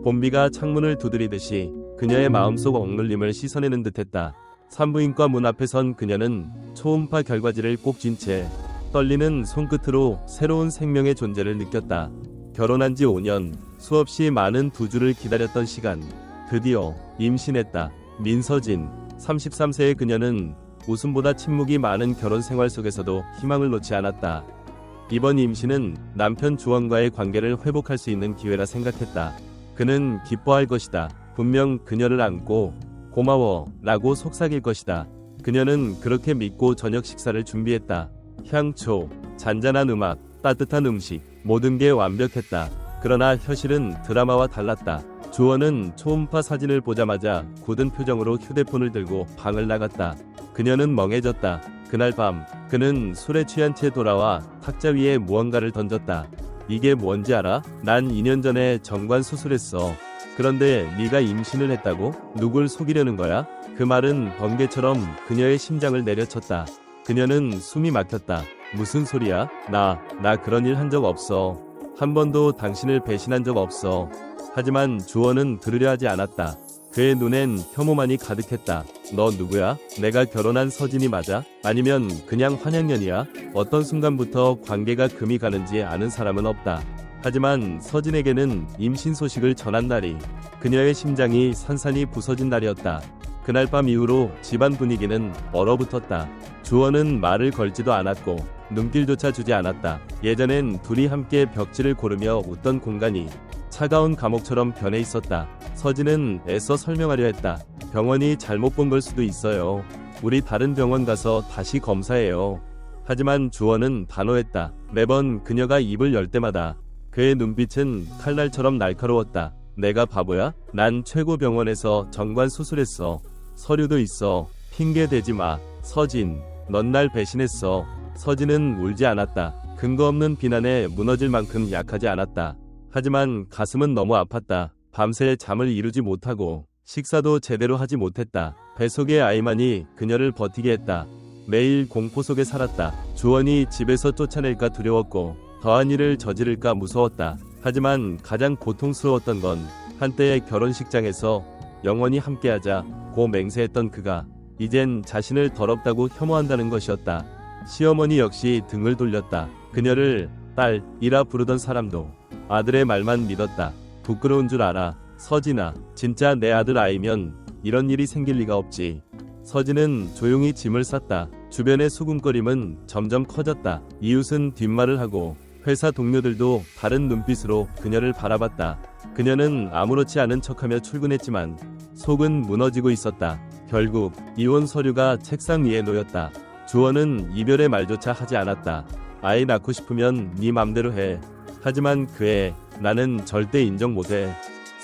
봄비가 창문을 두드리듯이 그녀의 마음속 억눌림을 씻어내는 듯했다. 산부인과 문 앞에 선 그녀는 초음파 결과지를 꼭 쥔 채 떨리는 손끝으로 새로운 생명의 존재를 느꼈다. 결혼한 지 5년, 수없이 많은 두 주를 기다렸던 시간, 드디어 임신했다. 민서진, 33세의 그녀는 웃음보다 침묵이 많은 결혼 생활 속에서도 희망을 놓지 않았다. 이번 임신은 남편 주원과의 관계를 회복할 수 있는 기회라 생각했다. 그는 기뻐할 것이다. 분명 그녀를 안고 고마워 라고 속삭일 것이다. 그녀는 그렇게 믿고 저녁 식사를 준비했다. 향초, 잔잔한 음악, 따뜻한 음식, 모든 게 완벽했다. 그러나 현실은 드라마와 달랐다. 주원은 초음파 사진을 보자마자 굳은 표정으로 휴대폰을 들고 방을 나갔다. 그녀는 멍해졌다. 그날 밤 그는 술에 취한 채 돌아와 탁자 위에 무언가를 던졌다. 이게 뭔지 알아? 난 2년 전에 정관 수술했어. 그런데 네가 임신을 했다고? 누굴 속이려는 거야? 그 말은 번개처럼 그녀의 심장을 내려쳤다. 그녀는 숨이 막혔다. 무슨 소리야? 나 그런 일 한 적 없어. 한 번도 당신을 배신한 적 없어. 하지만 주원은 들으려 하지 않았다. 그의 눈엔 혐오만이 가득했다. 너 누구야? 내가 결혼한 서진이 맞아? 아니면 그냥 환양년이야? 어떤 순간부터 관계가 금이 가는지 아는 사람은 없다. 하지만 서진에게는 임신 소식을 전한 날이 그녀의 심장이 산산이 부서진 날이었다. 그날 밤 이후로 집안 분위기는 얼어붙었다. 주원은 말을 걸지도 않았고 눈길조차 주지 않았다. 예전엔 둘이 함께 벽지를 고르며 웃던 공간이 차가운 감옥처럼 변해 있었다. 서진은 애써 설명하려 했다. 병원이 잘못 본 걸 수도 있어요. 우리 다른 병원 가서 다시 검사해요. 하지만 주원은 단호했다. 매번 그녀가 입을 열 때마다 그의 눈빛은 칼날처럼 날카로웠다. 내가 바보야? 난 최고 병원에서 정관 수술했어. 서류도 있어. 핑계 대지 마. 서진, 넌 날 배신했어. 서진은 울지 않았다. 근거 없는 비난에 무너질 만큼 약하지 않았다. 하지만 가슴은 너무 아팠다. 밤새 잠을 이루지 못하고 식사도 제대로 하지 못했다. 뱃속의 아이만이 그녀를 버티게 했다. 매일 공포 속에 살았다. 주원이 집에서 쫓아낼까 두려웠고 더한 일을 저지를까 무서웠다. 하지만 가장 고통스러웠던 건 한때의 결혼식장에서 영원히 함께하자 고 맹세했던 그가 이젠 자신을 더럽다고 혐오한다는 것이었다. 시어머니 역시 등을 돌렸다. 그녀를 딸이라 부르던 사람도 아들의 말만 믿었다. 부끄러운 줄 알아. 서진아, 진짜 내 아들 아이면 이런 일이 생길 리가 없지. 서진은 조용히 짐을 쌌다. 주변의 수군거림은 점점 커졌다. 이웃은 뒷말을 하고 회사 동료들도 다른 눈빛으로 그녀를 바라봤다. 그녀는 아무렇지 않은 척하며 출근했지만 속은 무너지고 있었다. 결국 이혼 서류가 책상 위에 놓였다. 주원은 이별의 말조차 하지 않았다. 아이 낳고 싶으면 네 맘대로 해. 하지만 그애 나는 절대 인정 못해.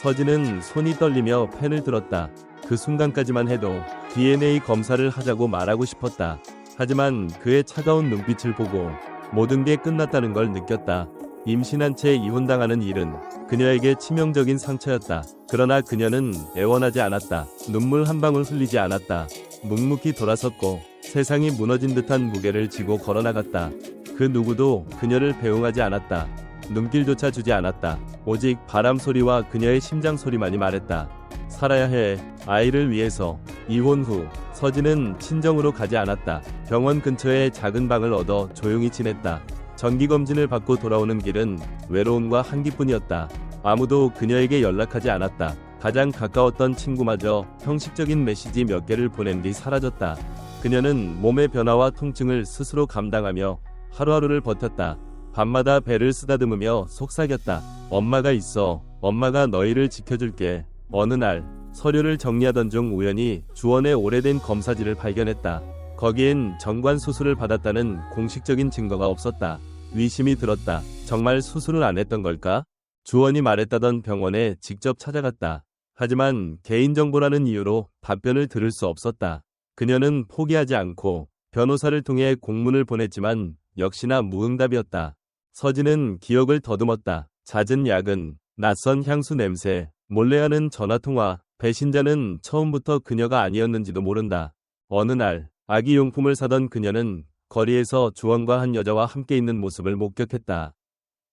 서진은 손이 떨리며 펜을 들었다. 그 순간까지만 해도 DNA 검사를 하자고 말하고 싶었다. 하지만 그의 차가운 눈빛을 보고 모든 게 끝났다는 걸 느꼈다. 임신한 채 이혼당하는 일은 그녀에게 치명적인 상처였다. 그러나 그녀는 애원하지 않았다. 눈물 한 방울 흘리지 않았다. 묵묵히 돌아섰고 세상이 무너진 듯한 무게를 지고 걸어나갔다. 그 누구도 그녀를 배웅하지 않았다. 눈길조차 주지 않았다. 오직 바람 소리와 그녀의 심장 소리만이 말했다. 살아야 해. 아이를 위해서. 이혼 후 서진은 친정으로 가지 않았다. 병원 근처에 작은 방을 얻어 조용히 지냈다. 정기검진을 받고 돌아오는 길은 외로움과 한기뿐이었다. 아무도 그녀에게 연락하지 않았다. 가장 가까웠던 친구마저 형식적인 메시지 몇 개를 보낸 뒤 사라졌다. 그녀는 몸의 변화와 통증을 스스로 감당하며 하루하루를 버텼다. 밤마다 배를 쓰다듬으며 속삭였다. 엄마가 있어. 엄마가 너희를 지켜줄게. 어느 날 서류를 정리하던 중 우연히 주원의 오래된 검사지를 발견했다. 거기엔 정관 수술을 받았다는 공식적인 증거가 없었다. 의심이 들었다. 정말 수술을 안 했던 걸까? 주원이 말했다던 병원에 직접 찾아갔다. 하지만 개인정보라는 이유로 답변을 들을 수 없었다. 그녀는 포기하지 않고 변호사를 통해 공문을 보냈지만 역시나 무응답이었다. 서진은 기억을 더듬었다. 잦은 야근, 낯선 향수 냄새, 몰래 하는 전화통화, 배신자는 처음부터 그녀가 아니었는지도 모른다. 어느 날 아기 용품을 사던 그녀는 거리에서 주원과 한 여자와 함께 있는 모습을 목격했다.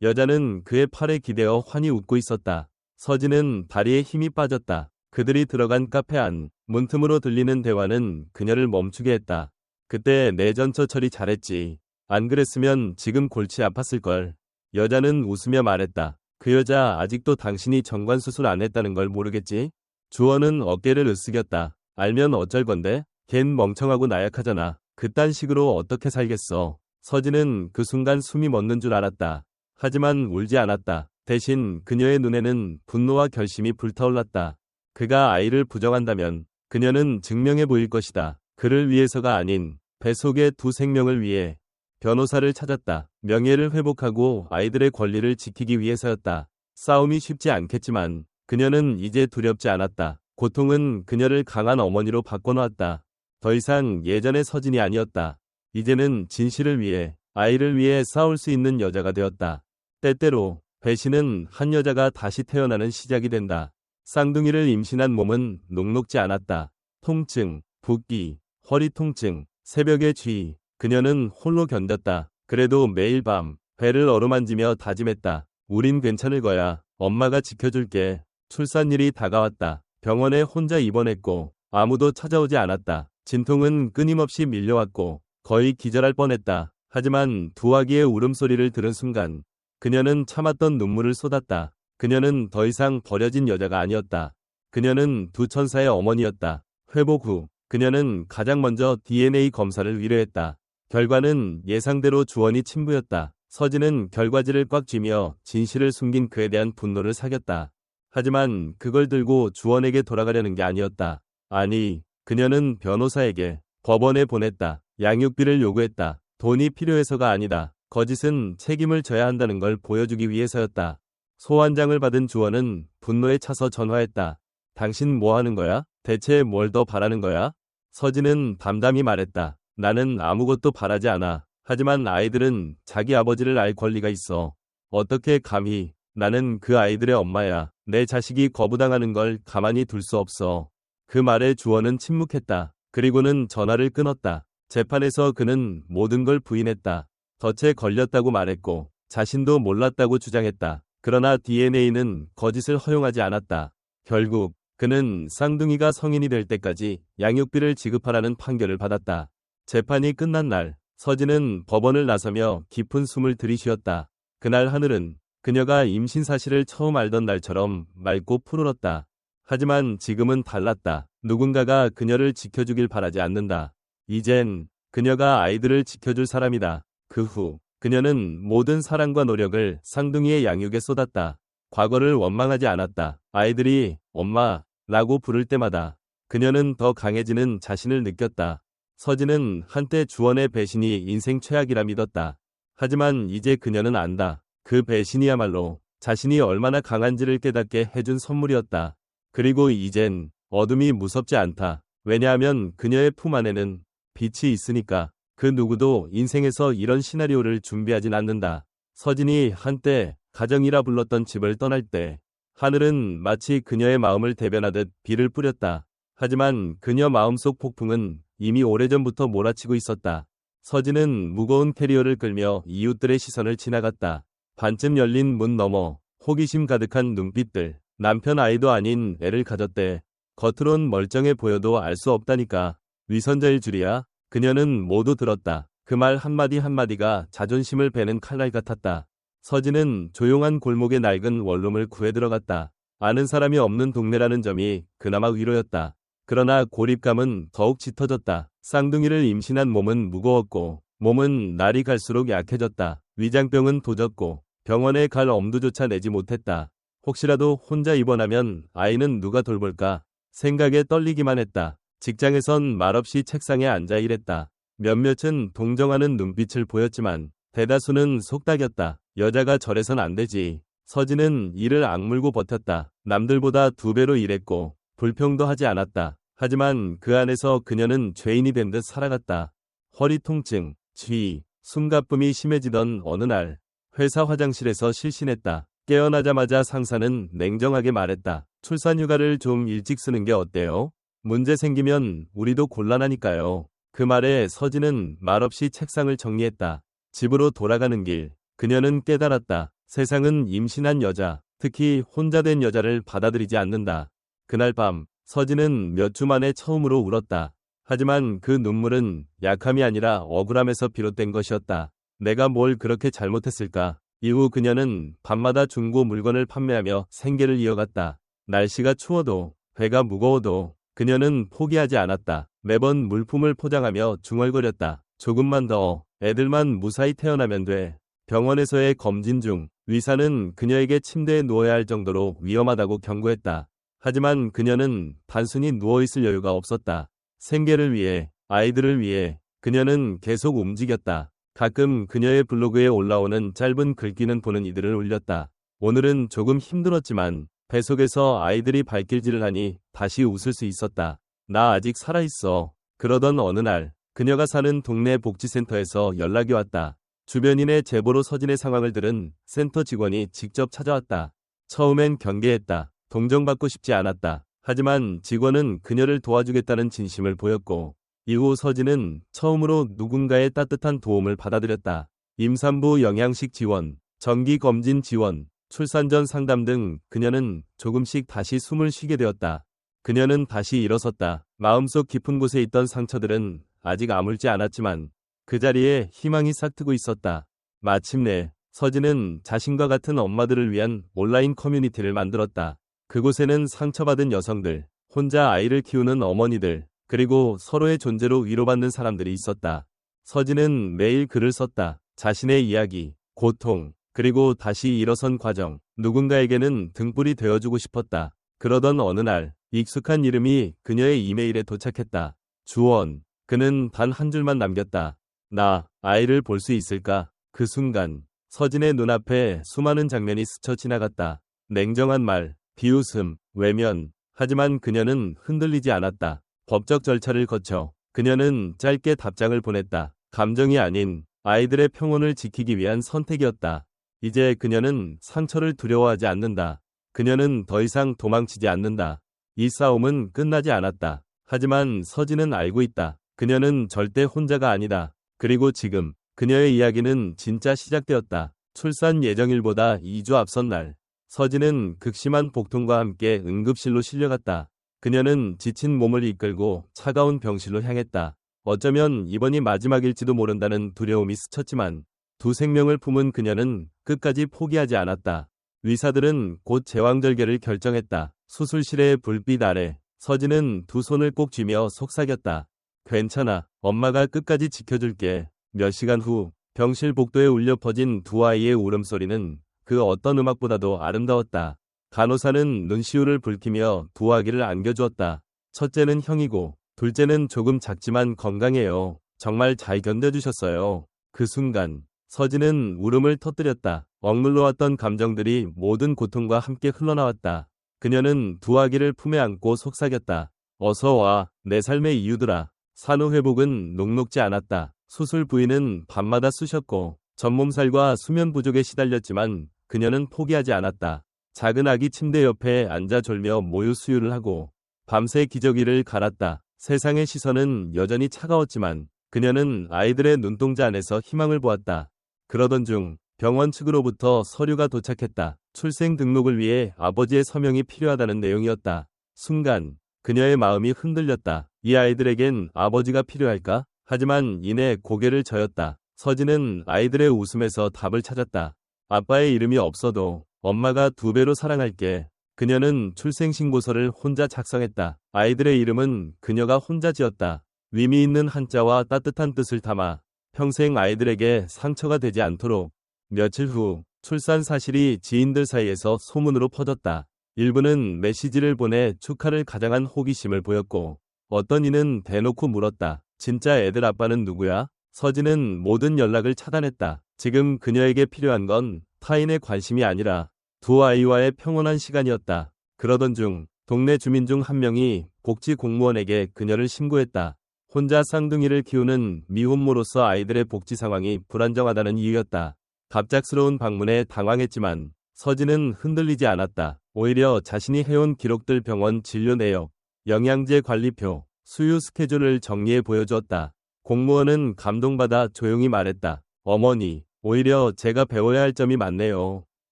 여자는 그의 팔에 기대어 환히 웃고 있었다. 서진은 다리에 힘이 빠졌다. 그들이 들어간 카페 안 문틈으로 들리는 대화는 그녀를 멈추게 했다. 그때 내 전처 처리 잘했지. 안 그랬으면 지금 골치 아팠을걸. 여자는 웃으며 말했다. 그 여자 아직도 당신이 정관 수술 안 했다는 걸 모르겠지? 주원은 어깨를 으쓱였다. 알면 어쩔 건데? 걘 멍청하고 나약하잖아. 그딴 식으로 어떻게 살겠어. 서진은 그 순간 숨이 멎는 줄 알았다. 하지만 울지 않았다. 대신 그녀의 눈에는 분노와 결심이 불타올랐다. 그가 아이를 부정한다면 그녀는 증명해 보일 것이다. 그를 위해서가 아닌 배 속의 두 생명을 위해 변호사를 찾았다. 명예를 회복하고 아이들의 권리를 지키기 위해서였다. 싸움이 쉽지 않겠지만 그녀는 이제 두렵지 않았다. 고통은 그녀를 강한 어머니로 바꿔놓았다. 더 이상 예전의 서진이 아니었다. 이제는 진실을 위해, 아이를 위해 싸울 수 있는 여자가 되었다. 때때로 배신은 한 여자가 다시 태어나는 시작이 된다. 쌍둥이를 임신한 몸은 녹록지 않았다. 통증, 붓기, 허리 통증, 새벽의 쥐. 그녀는 홀로 견뎠다. 그래도 매일 밤 배를 어루만지며 다짐했다. 우린 괜찮을 거야. 엄마가 지켜줄게. 출산일이 다가왔다. 병원에 혼자 입원했고 아무도 찾아오지 않았다. 진통은 끊임없이 밀려왔고 거의 기절할 뻔했다. 하지만 두 아기의 울음소리를 들은 순간 그녀는 참았던 눈물을 쏟았다. 그녀는 더 이상 버려진 여자가 아니었다. 그녀는 두 천사의 어머니였다. 회복 후 그녀는 가장 먼저 DNA 검사를 의뢰했다. 결과는 예상대로 주원이 친부였다. 서진은 결과지를 꽉 쥐며 진실을 숨긴 그에 대한 분노를 사겼다. 하지만 그걸 들고 주원에게 돌아가려는 게 아니었다. 아니, 그녀는 변호사에게 법원에 보냈다. 양육비를 요구했다. 돈이 필요해서가 아니다. 거짓은 책임을 져야 한다는 걸 보여주기 위해서였다. 소환장을 받은 주원은 분노에 차서 전화했다. 당신 뭐 하는 거야? 대체 뭘 더 바라는 거야? 서진은 담담히 말했다. 나는 아무것도 바라지 않아. 하지만 아이들은 자기 아버지를 알 권리가 있어. 어떻게 감히. 나는 그 아이들의 엄마야. 내 자식이 거부당하는 걸 가만히 둘 수 없어. 그 말에 주원은 침묵했다. 그리고는 전화를 끊었다. 재판에서 그는 모든 걸 부인했다. 덫에 걸렸다고 말했고 자신도 몰랐다고 주장했다. 그러나 DNA는 거짓을 허용하지 않았다. 결국 그는 쌍둥이가 성인이 될 때까지 양육비를 지급하라는 판결을 받았다. 재판이 끝난 날 서진은 법원을 나서며 깊은 숨을 들이쉬었다. 그날 하늘은 그녀가 임신 사실을 처음 알던 날처럼 맑고 푸르렀다. 하지만 지금은 달랐다. 누군가가 그녀를 지켜주길 바라지 않는다. 이젠 그녀가 아이들을 지켜줄 사람이다. 그 후 그녀는 모든 사랑과 노력을 쌍둥이의 양육에 쏟았다. 과거를 원망하지 않았다. 아이들이 엄마라고 부를 때마다 그녀는 더 강해지는 자신을 느꼈다. 서진은 한때 주원의 배신이 인생 최악이라 믿었다. 하지만 이제 그녀는 안다. 그 배신이야말로 자신이 얼마나 강한지를 깨닫게 해준 선물이었다. 그리고 이젠 어둠이 무섭지 않다. 왜냐하면 그녀의 품 안에는 빛이 있으니까. 그 누구도 인생에서 이런 시나리오를 준비하진 않는다. 서진이 한때 가정이라 불렀던 집을 떠날 때 하늘은 마치 그녀의 마음을 대변하듯 비를 뿌렸다. 하지만 그녀 마음속 폭풍은 이미 오래전부터 몰아치고 있었다. 서진은 무거운 캐리어를 끌며 이웃들의 시선을 지나갔다. 반쯤 열린 문 너머 호기심 가득한 눈빛들. 남편 아이도 아닌 애를 가졌대. 겉으론 멀쩡해 보여도 알 수 없다니까. 위선자일 줄이야. 그녀는 모두 들었다. 그 말 한마디 한마디가 자존심을 베는 칼날 같았다. 서진은 조용한 골목의 낡은 원룸을 구해 들어갔다. 아는 사람이 없는 동네라는 점이 그나마 위로였다. 그러나 고립감은 더욱 짙어졌다. 쌍둥이를 임신한 몸은 무거웠고 몸은 날이 갈수록 약해졌다. 위장병은 도졌고 병원에 갈 엄두조차 내지 못했다. 혹시라도 혼자 입원하면 아이는 누가 돌볼까 생각에 떨리기만 했다. 직장에선 말없이 책상에 앉아 일했다. 몇몇은 동정하는 눈빛을 보였지만 대다수는 속닥였다. 여자가 저래선 안 되지. 서진은 이를 악물고 버텼다. 남들보다 2배로 일했고 불평도 하지 않았다. 하지만 그 안에서 그녀는 죄인이 된 듯 살아갔다. 허리 통증, 쥐, 숨가쁨이 심해지던 어느 날 회사 화장실에서 실신했다. 깨어나자마자 상사는 냉정하게 말했다. 출산휴가를 좀 일찍 쓰는 게 어때요? 문제 생기면 우리도 곤란하니까요. 그 말에 서진은 말없이 책상을 정리했다. 집으로 돌아가는 길 그녀는 깨달았다. 세상은 임신한 여자, 특히 혼자 된 여자를 받아들이지 않는다. 그날 밤 서진은 몇 주 만에 처음으로 울었다. 하지만 그 눈물은 약함이 아니라 억울함에서 비롯된 것이었다. 내가 뭘 그렇게 잘못했을까? 이후 그녀는 밤마다 중고 물건을 판매하며 생계를 이어갔다. 날씨가 추워도 배가 무거워도 그녀는 포기하지 않았다. 매번 물품을 포장하며 중얼거렸다. 조금만 더, 애들만 무사히 태어나면 돼. 병원에서의 검진 중 의사는 그녀에게 침대에 누워야 할 정도로 위험하다고 경고했다. 하지만 그녀는 단순히 누워있을 여유가 없었다. 생계를 위해, 아이들을 위해 그녀는 계속 움직였다. 가끔 그녀의 블로그에 올라오는 짧은 글귀는 보는 이들을 울렸다. 오늘은 조금 힘들었지만 뱃속에서 아이들이 발길질을 하니 다시 웃을 수 있었다. 나 아직 살아있어. 그러던 어느 날 그녀가 사는 동네 복지센터에서 연락이 왔다. 주변인의 제보로 서진의 상황을 들은 센터 직원이 직접 찾아왔다. 처음엔 경계했다. 동정받고 싶지 않았다. 하지만 직원은 그녀를 도와주겠다는 진심을 보였고 이후 서진은 처음으로 누군가의 따뜻한 도움을 받아들였다. 임산부 영양식 지원, 정기검진 지원, 출산 전 상담 등 그녀는 조금씩 다시 숨을 쉬게 되었다. 그녀는 다시 일어섰다. 마음속 깊은 곳에 있던 상처들은 아직 아물지 않았지만 그 자리에 희망이 싹트고 있었다. 마침내 서진은 자신과 같은 엄마들을 위한 온라인 커뮤니티를 만들었다. 그곳에는 상처받은 여성들, 혼자 아이를 키우는 어머니들, 그리고 서로의 존재로 위로받는 사람들이 있었다. 서진은 매일 글을 썼다. 자신의 이야기, 고통, 그리고 다시 일어선 과정, 누군가에게는 등불이 되어주고 싶었다. 그러던 어느 날 익숙한 이름이 그녀의 이메일에 도착했다. 주원. 그는 단 한 줄만 남겼다. 나 아이를 볼 수 있을까? 그 순간 서진의 눈앞에 수많은 장면이 스쳐 지나갔다. 냉정한 말, 비웃음, 외면. 하지만 그녀는 흔들리지 않았다. 법적 절차를 거쳐 그녀는 짧게 답장을 보냈다. 감정이 아닌 아이들의 평온을 지키기 위한 선택이었다. 이제 그녀는 상처를 두려워하지 않는다. 그녀는 더 이상 도망치지 않는다. 이 싸움은 끝나지 않았다. 하지만 서진은 알고 있다. 그녀는 절대 혼자가 아니다. 그리고 지금 그녀의 이야기는 진짜 시작되었다. 출산 예정일보다 2주 앞선 날 서진은 극심한 복통과 함께 응급실로 실려갔다. 그녀는 지친 몸을 이끌고 차가운 병실로 향했다. 어쩌면 이번이 마지막일지도 모른다는 두려움이 스쳤지만 두 생명을 품은 그녀는 끝까지 포기하지 않았다. 의사들은 곧 제왕절개를 결정했다. 수술실의 불빛 아래 서진은 두 손을 꼭 쥐며 속삭였다. 괜찮아. 엄마가 끝까지 지켜줄게. 몇 시간 후 병실 복도에 울려 퍼진 두 아이의 울음소리는 그 어떤 음악보다도 아름다웠다. 간호사는 눈시울을 붉히며 두 아기를 안겨주었다. 첫째는 형이고 둘째는 조금 작지만 건강해요. 정말 잘 견뎌주셨어요. 그 순간 서진은 울음을 터뜨렸다. 억눌러왔던 감정들이 모든 고통과 함께 흘러나왔다. 그녀는 두 아기를 품에 안고 속삭였다. 어서 와, 내 삶의 이유들아. 산후 회복은 녹록지 않았다. 수술 부위는 밤마다 쑤셨고 전몸살과 수면 부족에 시달렸지만 그녀는 포기하지 않았다. 작은 아기 침대 옆에 앉아 졸며 모유 수유를 하고 밤새 기저귀를 갈았다. 세상의 시선은 여전히 차가웠지만 그녀는 아이들의 눈동자 안에서 희망을 보았다. 그러던 중 병원 측으로부터 서류가 도착했다. 출생 등록을 위해 아버지의 서명이 필요하다는 내용이었다. 순간 그녀의 마음이 흔들렸다. 이 아이들에겐 아버지가 필요할까? 하지만 이내 고개를 저었다. 서진은 아이들의 웃음에서 답을 찾았다. 아빠의 이름이 없어도 엄마가 2배로 사랑할게. 그녀는 출생신고서를 혼자 작성했다. 아이들의 이름은 그녀가 혼자 지었다. 의미 있는 한자와 따뜻한 뜻을 담아 평생 아이들에게 상처가 되지 않도록. 며칠 후 출산 사실이 지인들 사이에서 소문으로 퍼졌다. 일부는 메시지를 보내 축하를 가장한 호기심을 보였고 어떤 이는 대놓고 물었다. 진짜 애들 아빠는 누구야? 서진은 모든 연락을 차단했다. 지금 그녀에게 필요한 건 타인의 관심이 아니라 두 아이와의 평온한 시간이었다. 그러던 중 동네 주민 중 한 명이 복지 공무원에게 그녀를 신고했다. 혼자 쌍둥이를 키우는 미혼모로서 아이들의 복지 상황이 불안정하다는 이유였다. 갑작스러운 방문에 당황했지만 서진은 흔들리지 않았다. 오히려 자신이 해온 기록들, 병원 진료 내역, 영양제 관리표, 수유 스케줄을 정리해 보여주었다. 공무원은 감동받아 조용히 말했다. 어머니, 오히려 제가 배워야 할 점이 많네요.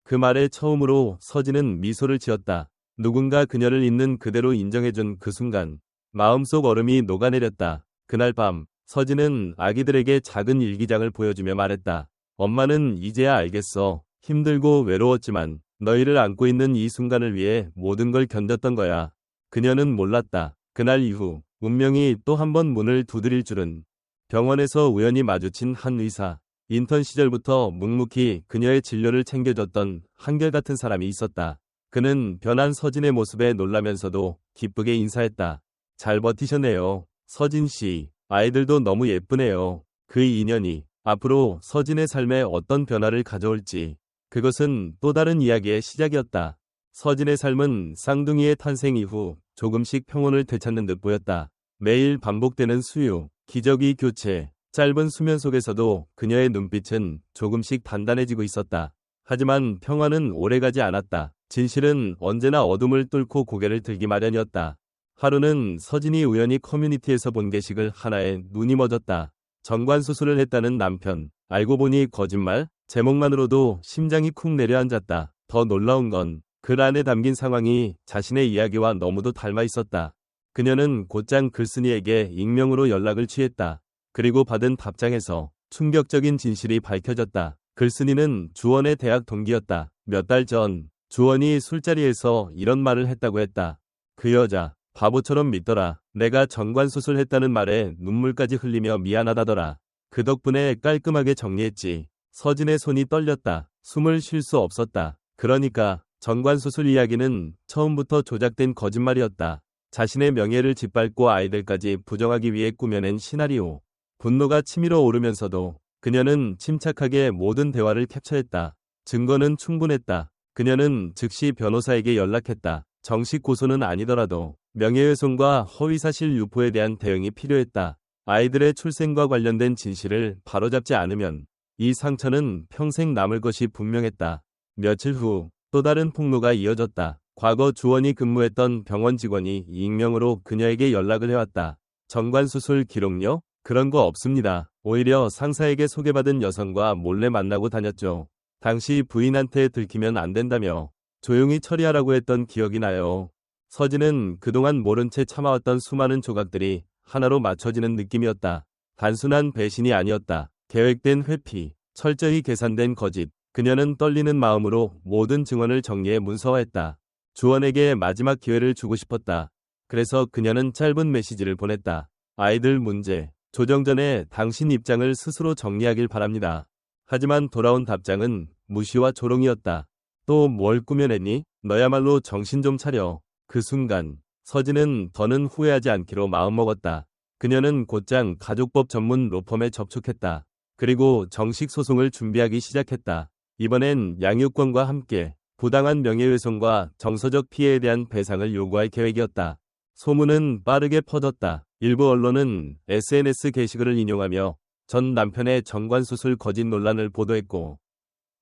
그 말에 처음으로 서진은 미소를 지었다. 누군가 그녀를 있는 그대로 인정해준 그 순간 마음속 얼음이 녹아내렸다. 그날 밤 서진은 아기들에게 작은 일기장을 보여주며 말했다. 엄마는 이제야 알겠어. 힘들고 외로웠지만 너희를 안고 있는 이 순간을 위해 모든 걸 견뎠던 거야. 그녀는 몰랐다. 그날 이후 운명이 또 한 번 문을 두드릴 줄은. 병원에서 우연히 마주친 한 의사. 인턴 시절부터 묵묵히 그녀의 진료를 챙겨줬던 한결같은 사람이 있었다. 그는 변한 서진의 모습에 놀라면서도 기쁘게 인사했다. 잘 버티셨네요. 서진 씨, 아이들도 너무 예쁘네요. 그 인연이 앞으로 서진의 삶에 어떤 변화를 가져올지. 그것은 또 다른 이야기의 시작이었다. 서진의 삶은 쌍둥이의 탄생 이후 조금씩 평온을 되찾는 듯 보였다. 매일 반복되는 수유, 기저귀 교체, 짧은 수면 속에서도 그녀의 눈빛은 조금씩 단단해지고 있었다. 하지만 평화는 오래가지 않았다. 진실은 언제나 어둠을 뚫고 고개를 들기 마련이었다. 하루는 서진이 우연히 커뮤니티에서 본 게시글 하나에 눈이 멎었다. 정관 수술을 했다는 남편. 알고 보니 거짓말? 제목만으로도 심장이 쿵 내려앉았다. 더 놀라운 건 글 안에 담긴 상황이 자신의 이야기와 너무도 닮아 있었다. 그녀는 곧장 글쓴이에게 익명으로 연락을 취했다. 그리고 받은 답장에서 충격적인 진실이 밝혀졌다. 글쓴이는 주원의 대학 동기였다. 몇 달 전 주원이 술자리에서 이런 말을 했다고 했다. 그 여자 바보처럼 믿더라. 내가 정관수술했다는 말에 눈물까지 흘리며 미안하다더라. 그 덕분에 깔끔하게 정리했지. 서진의 손이 떨렸다. 숨을 쉴 수 없었다. 그러니까 정관수술 이야기는 처음부터 조작된 거짓말이었다. 자신의 명예를 짓밟고 아이들까지 부정하기 위해 꾸며낸 시나리오. 분노가 치밀어 오르면서도 그녀는 침착하게 모든 대화를 캡처했다. 증거는 충분했다. 그녀는 즉시 변호사에게 연락했다. 정식 고소는 아니더라도 명예훼손과 허위사실 유포에 대한 대응이 필요했다. 아이들의 출생과 관련된 진실을 바로잡지 않으면 이 상처는 평생 남을 것이 분명했다. 며칠 후 또 다른 폭로가 이어졌다. 과거 주원이 근무했던 병원 직원이 익명으로 그녀에게 연락을 해왔다. 정관수술 기록요? 그런 거 없습니다. 오히려 상사에게 소개받은 여성과 몰래 만나고 다녔죠. 당시 부인한테 들키면 안 된다며 조용히 처리하라고 했던 기억이 나요. 서진은 그동안 모른 채 참아왔던 수많은 조각들이 하나로 맞춰지는 느낌이었다. 단순한 배신이 아니었다. 계획된 회피, 철저히 계산된 거짓. 그녀는 떨리는 마음으로 모든 증언을 정리해 문서화했다. 주원에게 마지막 기회를 주고 싶었다. 그래서 그녀는 짧은 메시지를 보냈다. 아이들 문제, 조정 전에 당신 입장을 스스로 정리하길 바랍니다. 하지만 돌아온 답장은 무시와 조롱이었다. 또 뭘 꾸며냈니? 너야말로 정신 좀 차려. 그 순간 서진은 더는 후회하지 않기로 마음먹었다. 그녀는 곧장 가족법 전문 로펌에 접촉했다. 그리고 정식 소송을 준비하기 시작했다. 이번엔 양육권과 함께 부당한 명예훼손과 정서적 피해에 대한 배상을 요구할 계획이었다. 소문은 빠르게 퍼졌다. 일부 언론은 SNS 게시글을 인용하며 전 남편의 정관수술 거짓 논란을 보도했고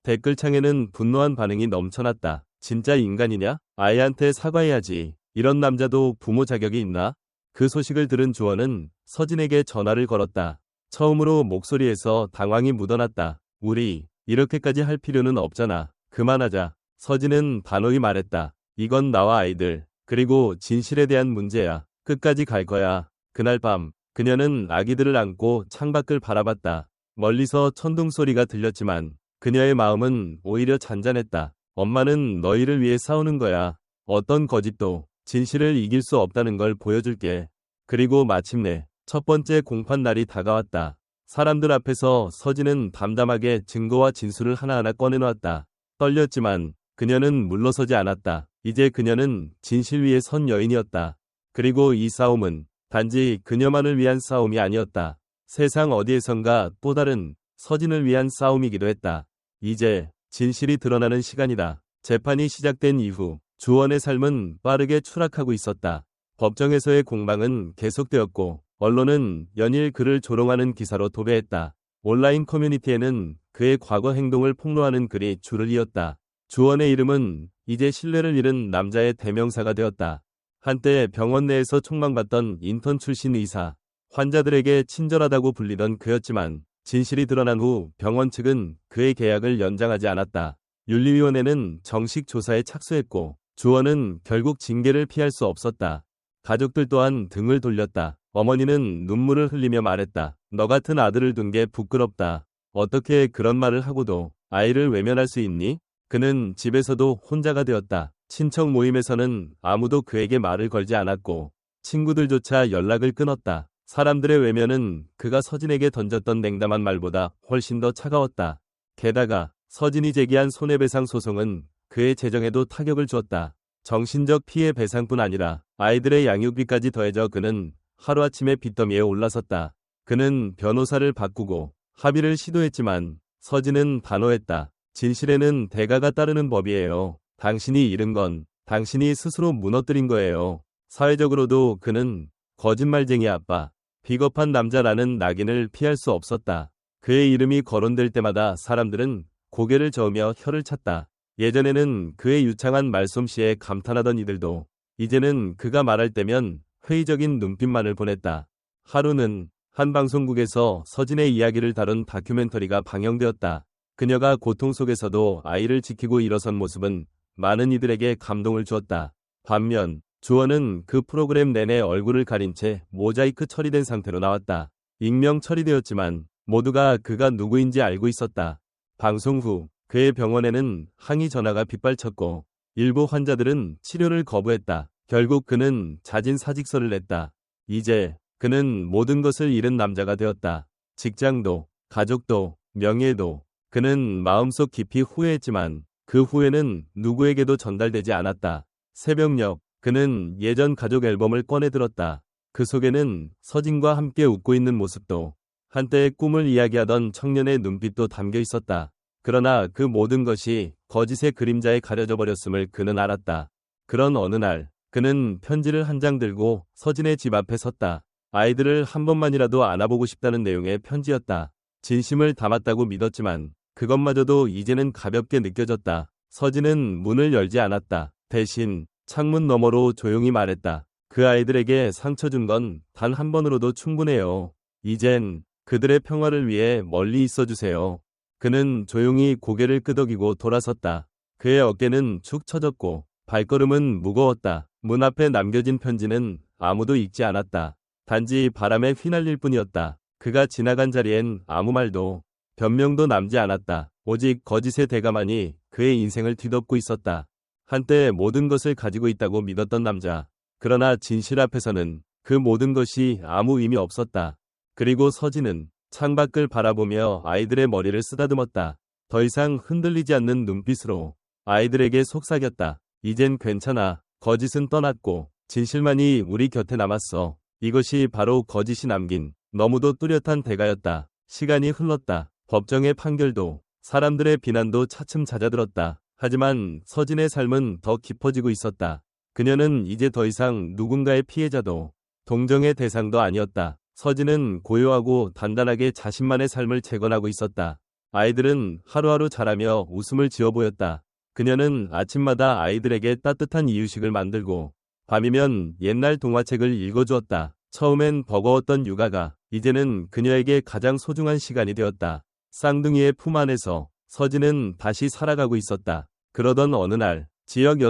댓글창에는 분노한 반응이 넘쳐났다. 진짜 인간이냐? 아이한테 사과해야지. 이런 남자도 부모 자격이 있나? 그 소식을 들은 주원은 서진에게 전화를 걸었다. 처음으로 목소리에서 당황이 묻어났다. 우리 이렇게까지 할 필요는 없잖아. 그만하자. 서진은 단호히 말했다. 이건 나와 아이들, 그리고 진실에 대한 문제야. 끝까지 갈 거야. 그날 밤 그녀는 아기들을 안고 창밖을 바라봤다. 멀리서 천둥 소리가 들렸지만 그녀의 마음은 오히려 잔잔했다. 엄마는 너희를 위해 싸우는 거야. 어떤 거짓도 진실을 이길 수 없다는 걸 보여줄게. 그리고 마침내 첫 번째 공판 날이 다가왔다. 사람들 앞에서 서진은 담담하게 증거와 진술을 하나하나 꺼내놓았다. 떨렸지만 그녀는 물러서지 않았다. 이제 그녀는 진실 위에 선 여인이었다. 그리고 이 싸움은 단지 그녀만을 위한 싸움이 아니었다. 세상 어디에선가 또 다른 서진을 위한 싸움이기도 했다. 이제 진실이 드러나는 시간이다. 재판이 시작된 이후 주원의 삶은 빠르게 추락하고 있었다. 법정에서의 공방은 계속되었고 언론은 연일 그를 조롱하는 기사로 도배했다. 온라인 커뮤니티에는 그의 과거 행동을 폭로하는 글이 줄을 이었다. 주원의 이름은 이제 신뢰를 잃은 남자의 대명사가 되었다. 한때 병원 내에서 촉망받던 인턴 출신 의사, 환자들에게 친절하다고 불리던 그였지만 진실이 드러난 후 병원 측은 그의 계약을 연장하지 않았다. 윤리위원회는 정식 조사에 착수했고 주원은 결국 징계를 피할 수 없었다. 가족들 또한 등을 돌렸다. 어머니는 눈물을 흘리며 말했다. 너 같은 아들을 둔 게 부끄럽다. 어떻게 그런 말을 하고도 아이를 외면할 수 있니? 그는 집에서도 혼자가 되었다. 친척 모임에서는 아무도 그에게 말을 걸지 않았고 친구들조차 연락을 끊었다. 사람들의 외면은 그가 서진에게 던졌던 냉담한 말보다 훨씬 더 차가웠다. 게다가 서진이 제기한 손해배상 소송은 그의 재정에도 타격을 주었다. 정신적 피해 배상뿐 아니라 아이들의 양육비까지 더해져 그는 하루아침에 빚더미에 올라섰다. 그는 변호사를 바꾸고 합의를 시도했지만 서진은 단호했다. 진실에는 대가가 따르는 법이에요. 당신이 잃은 건 당신이 스스로 무너뜨린 거예요. 사회적으로도 그는 거짓말쟁이 아빠, 비겁한 남자라는 낙인을 피할 수 없었다. 그의 이름이 거론될 때마다 사람들은 고개를 저으며 혀를 찼다. 예전에는 그의 유창한 말솜씨에 감탄하던 이들도 이제는 그가 말할 때면 회의적인 눈빛만을 보냈다. 하루는 한 방송국에서 서진의 이야기를 다룬 다큐멘터리가 방영되었다. 그녀가 고통 속에서도 아이를 지키고 일어선 모습은 많은 이들에게 감동을 주었다. 반면 주원은 그 프로그램 내내 얼굴을 가린 채 모자이크 처리된 상태로 나왔다. 익명 처리되었지만 모두가 그가 누구인지 알고 있었다. 방송 후 그의 병원에는 항의 전화가 빗발쳤고 일부 환자들은 치료를 거부했다. 결국 그는 자진 사직서를 냈다. 이제 그는 모든 것을 잃은 남자가 되었다. 직장도, 가족도, 명예도. 그는 마음속 깊이 후회했지만 그 후회는 누구에게도 전달되지 않았다. 새벽녘 그는 예전 가족 앨범을 꺼내 들었다. 그 속에는 서진과 함께 웃고 있는 모습도 한때의 꿈을 이야기하던 청년의 눈빛도 담겨 있었다. 그러나 그 모든 것이 거짓의 그림자에 가려져 버렸음을 그는 알았다. 그런 어느 날 그는 편지를 한 장 들고 서진의 집 앞에 섰다. 아이들을 한 번만이라도 안아보고 싶다는 내용의 편지였다. 진심을 담았다고 믿었지만 그것마저도 이제는 가볍게 느껴졌다. 서진은 문을 열지 않았다. 대신 창문 너머로 조용히 말했다. 그 아이들에게 상처 준 건 단 한 번으로도 충분해요. 이젠 그들의 평화를 위해 멀리 있어주세요. 그는 조용히 고개를 끄덕이고 돌아섰다. 그의 어깨는 축 처졌고 발걸음은 무거웠다. 문 앞에 남겨진 편지는 아무도 읽지 않았다. 단지 바람에 휘날릴 뿐이었다. 그가 지나간 자리엔 아무 말도 변명도 남지 않았다. 오직 거짓의 대가만이 그의 인생을 뒤덮고 있었다. 한때 모든 것을 가지고 있다고 믿었던 남자. 그러나 진실 앞에서는 그 모든 것이 아무 의미 없었다. 그리고 서진은 창밖을 바라보며 아이들의 머리를 쓰다듬었다. 더 이상 흔들리지 않는 눈빛으로 아이들에게 속삭였다. 이젠 괜찮아. 거짓은 떠났고 진실만이 우리 곁에 남았어. 이것이 바로 거짓이 남긴 너무도 뚜렷한 대가였다. 시간이 흘렀다. 법정의 판결도 사람들의 비난도 차츰 잦아들었다. 하지만 서진의 삶은 더 깊어지고 있었다. 그녀는 이제 더 이상 누군가의 피해자도 동정의 대상도 아니었다. 서진은 고요하고 단단하게 자신만의 삶을 재건하고 있었다. 아이들은 하루하루 자라며 웃음을 지어 보였다. 그녀는 아침마다 아이들에게 따뜻한 이유식을 만들고 밤이면 옛날 동화책을 읽어주었다. 처음엔 버거웠던 육아가 이제는 그녀에게 가장 소중한 시간이 되었다. 쌍둥이의 품 안에서 서진은 다시 살아가고 있었다. 그러던 어느 날 지역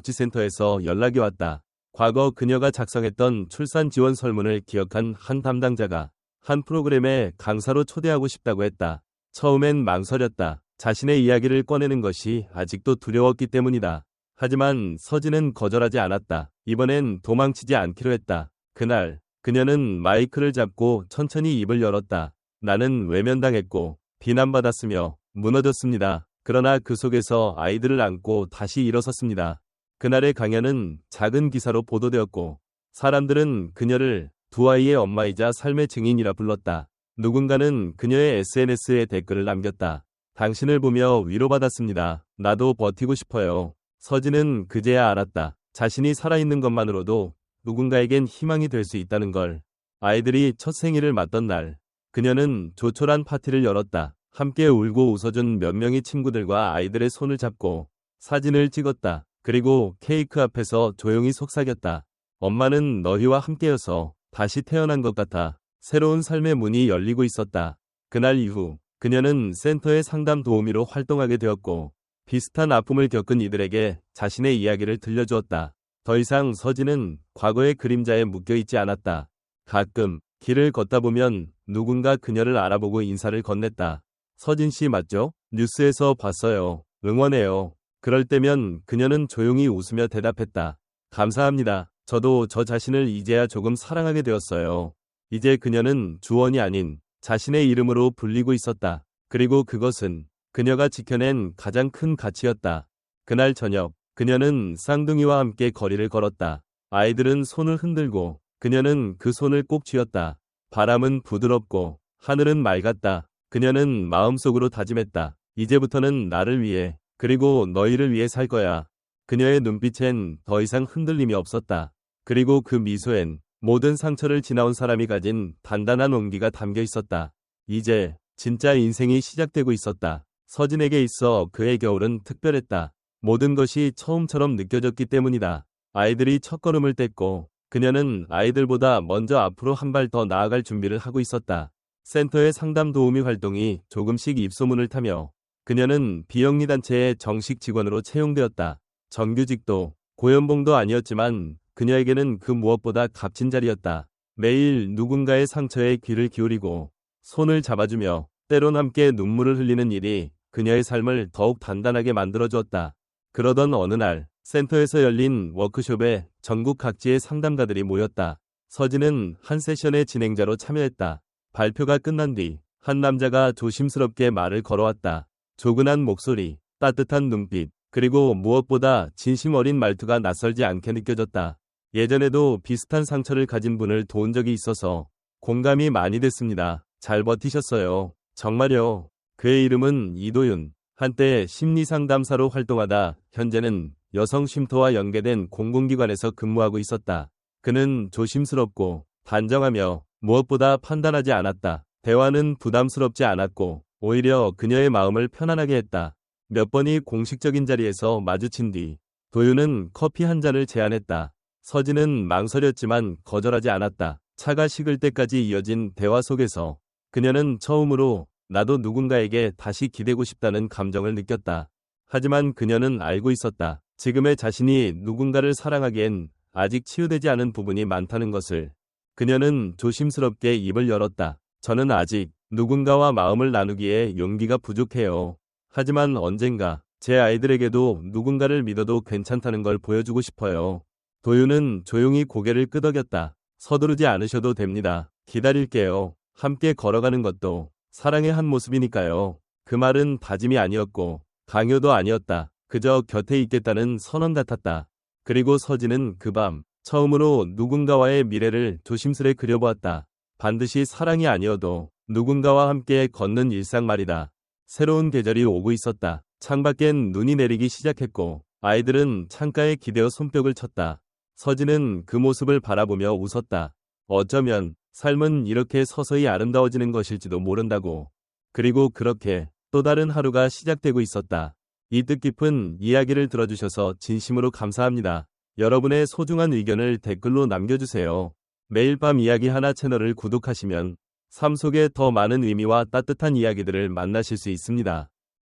여성복지센터에서 연락이 왔다. 과거 그녀가 작성했던 출산 지원 설문을 기억한 한 담당자가 한 프로그램에 강사로 초대하고 싶다고 했다. 처음엔 망설였다. 자신의 이야기를 꺼내는 것이 아직도 두려웠기 때문이다. 하지만 서진은 거절하지 않았다. 이번엔 도망치지 않기로 했다. 그날 그녀는 마이크를 잡고 천천히 입을 열었다. 나는 외면당했고 비난받았으며 무너졌습니다. 그러나 그 속에서 아이들을 안고 다시 일어섰습니다. 그날의 강연은 작은 기사로 보도되었고 사람들은 그녀를 두 아이의 엄마이자 삶의 증인이라 불렀다. 누군가는 그녀의 SNS에 댓글을 남겼다. 당신을 보며 위로받았습니다. 나도 버티고 싶어요. 서진은 그제야 알았다. 자신이 살아있는 것만으로도 누군가에겐 희망이 될 수 있다는 걸. 아이들이 첫 생일을 맞던 날 그녀는 조촐한 파티를 열었다. 함께 울고 웃어준 몇 명의 친구들과 아이들의 손을 잡고 사진을 찍었다. 그리고 케이크 앞에서 조용히 속삭였다. 엄마는 너희와 함께여서 다시 태어난 것 같아. 새로운 삶의 문이 열리고 있었다. 그날 이후 그녀는 센터의 상담 도우미로 활동하게 되었고 비슷한 아픔을 겪은 이들에게 자신의 이야기를 들려주었다. 더 이상 서진은 과거의 그림자에 묶여있지 않았다. 가끔 길을 걷다 보면 누군가 그녀를 알아보고 인사를 건넸다. 서진 씨 맞죠? 뉴스에서 봤어요. 응원해요. 그럴 때면 그녀는 조용히 웃으며 대답했다. 감사합니다. 저도 저 자신을 이제야 조금 사랑하게 되었어요. 이제 그녀는 주원이 아닌 자신의 이름으로 불리고 있었다. 그리고 그것은 그녀가 지켜낸 가장 큰 가치였다. 그날 저녁, 그녀는 쌍둥이와 함께 거리를 걸었다. 아이들은 손을 흔들고 그녀는 그 손을 꼭 쥐었다. 바람은 부드럽고 하늘은 맑았다. 그녀는 마음속으로 다짐했다. 이제부터는 나를 위해 그리고 너희를 위해 살 거야. 그녀의 눈빛엔 더 이상 흔들림이 없었다. 그리고 그 미소엔 모든 상처를 지나온 사람이 가진 단단한 온기가 담겨 있었다. 이제 진짜 인생이 시작되고 있었다. 서진에게 있어 그의 겨울은 특별했다. 모든 것이 처음처럼 느껴졌기 때문이다. 아이들이 첫걸음을 뗐고 그녀는 아이들보다 먼저 앞으로 한 발 더 나아갈 준비를 하고 있었다. 센터의 상담 도우미 활동이 조금씩 입소문을 타며 그녀는 비영리 단체의 정식 직원으로 채용되었다. 정규직도 고연봉도 아니었지만 그녀에게는 그 무엇보다 값진 자리였다. 매일 누군가의 상처에 귀를 기울이고 손을 잡아주며 때론 함께 눈물을 흘리는 일이 그녀의 삶을 더욱 단단하게 만들어주었다. 그러던 어느 날 센터에서 열린 워크숍에 전국 각지의 상담가들이 모였다. 서진은 한 세션의 진행자로 참여했다. 발표가 끝난 뒤 한 남자가 조심스럽게 말을 걸어왔다. 조근한 목소리, 따뜻한 눈빛, 그리고 무엇보다 진심 어린 말투가 낯설지 않게 느껴졌다. 예전에도 비슷한 상처를 가진 분을 도운 적이 있어서 공감이 많이 됐습니다. 잘 버티셨어요. 정말요. 그의 이름은 이도윤. 한때 심리상담사로 활동하다 현재는 여성 쉼터와 연계된 공공기관에서 근무하고 있었다. 그는 조심스럽고 단정하며 무엇보다 판단하지 않았다. 대화는 부담스럽지 않았고 오히려 그녀의 마음을 편안하게 했다. 몇 번이 공식적인 자리에서 마주친 뒤 도윤은 커피 한 잔을 제안했다. 서진은 망설였지만 거절하지 않았다. 차가 식을 때까지 이어진 대화 속에서 그녀는 처음으로 나도 누군가에게 다시 기대고 싶다는 감정을 느꼈다. 하지만 그녀는 알고 있었다. 지금의 자신이 누군가를 사랑하기엔 아직 치유되지 않은 부분이 많다는 것을. 그녀는 조심스럽게 입을 열었다. 저는 아직 누군가와 마음을 나누기에 용기가 부족해요. 하지만 언젠가 제 아이들에게도 누군가를 믿어도 괜찮다는 걸 보여주고 싶어요. 도윤은 조용히 고개를 끄덕였다. 서두르지 않으셔도 됩니다. 기다릴게요. 함께 걸어가는 것도 사랑의 한 모습이니까요. 그 말은 다짐이 아니었고 강요도 아니었다. 그저 곁에 있겠다는 선언 같았다. 그리고 서진은 그 밤 처음으로 누군가와의 미래를 조심스레 그려보았다. 반드시 사랑이 아니어도 누군가와 함께 걷는 일상 말이다. 새로운 계절이 오고 있었다. 창밖엔 눈이 내리기 시작했고 아이들은 창가에 기대어 손뼉을 쳤다. 서진은 그 모습을 바라보며 웃었다. 어쩌면 삶은 이렇게 서서히 아름다워지는 것일지도 모른다고. 그리고 그렇게 또 다른 하루가 시작되고 있었다. 이 뜻깊은 이야기를 들어주셔서 진심으로 감사합니다. 여러분의 소중한 의견을 댓글로 남겨주세요. 매일 밤 이야기 하나 채널을 구독하시면 삶 속에 더 많은 의미와 따뜻한 이야기들을 만나실 수 있습니다.